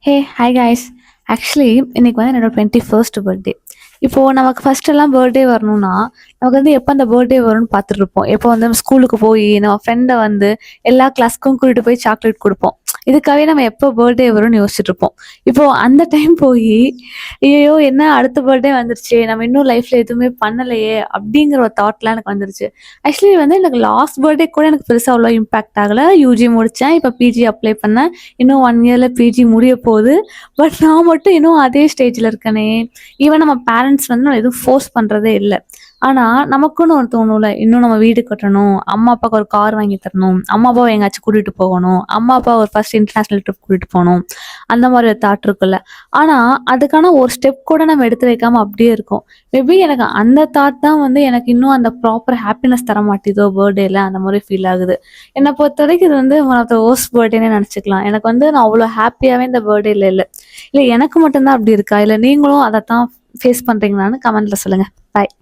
Hey hi guys. Actually இன்னைக்கு வந்து என்னோட 21st பர்த்டே. இப்போது நமக்கு ஃபஸ்ட்டெல்லாம் பர்த்டே வரணும்னா நமக்கு வந்து எப்போ அந்த பர்த்டே வரும்னு பார்த்துட்டு இருப்போம். எப்போ வந்து நம்ம ஸ்கூலுக்கு போய் நம்ம ஃப்ரெண்டை வந்து எல்லா கிளாஸ்க்கும் கூட்டிட்டு போய் சாக்லேட் கொடுப்போம். இதுக்காகவே நம்ம எப்போ பர்த்டே வரும்னு யோசிச்சுட்டு இருப்போம். இப்போது அந்த டைம் போய் ஐயோ என்ன அடுத்த பர்த்டே வந்துருச்சு, நம்ம இன்னும் லைஃப்பில் எதுவுமே பண்ணலையே அப்படிங்கிற ஒரு தாட்லாம் எனக்கு வந்துருச்சு. ஆக்சுவலி வந்து எனக்கு லாஸ்ட் பர்த்டே கூட எனக்கு பெருசாக அவ்வளோ இம்பாக்ட் ஆகலை. யூஜி முடித்தேன், இப்போ பிஜி அப்ளை பண்ணேன். இன்னும் 1 இயரில் பிஜி முடிய போகுது. பட் நான் மட்டும் இன்னும் அதே ஸ்டேஜில் இருக்கனே. ஈவன் நம்ம பேரண்ட்ஸ் வந்து நம்ம எதுவும் ஃபோர்ஸ் பண்ணுறதே இல்லை. ஆனால் நமக்குன்னு ஒரு தோணும்ல, இன்னும் நம்ம வீடு கட்டணும், அம்மா அப்பாவுக்கு ஒரு கார் வாங்கி தரணும், அம்மா அப்பாவை எங்கேயாச்சும் கூட்டிகிட்டு போகணும், அம்மா அப்பா ஒரு ஃபர்ஸ்ட் இன்டர்நேஷ்னல் ட்ரிப் கூட்டிகிட்டு போகணும், அந்த மாதிரி ஒரு தாட் இருக்குல்ல. ஆனால் அதுக்கான ஒரு ஸ்டெப் கூட நம்ம எடுத்து வைக்காமல் அப்படியே இருக்கோம். மேபி எனக்கு அந்த தாட் தான் வந்து எனக்கு இன்னும் அந்த ப்ராப்பர் ஹாப்பினஸ் தர மாட்டேதோ பர்த்டேல, அந்த மாதிரி ஃபீல் ஆகுது. என்னை பொறுத்த வரைக்கும் இது வந்து ஒன் ஆஃப் த worst பர்த்டேனே நினச்சிக்கலாம். எனக்கு வந்து நான் அவ்வளோ ஹாப்பியாகவே இந்த பர்த்டேல இல்லை. இல்லை எனக்கு மட்டும்தான் அப்படி இருக்கா, இல்லை நீங்களும் அதைத்தான் ஃபேஸ் பண்ணுறீங்களான்னு கமெண்ட்டில் சொல்லுங்கள். பாய்.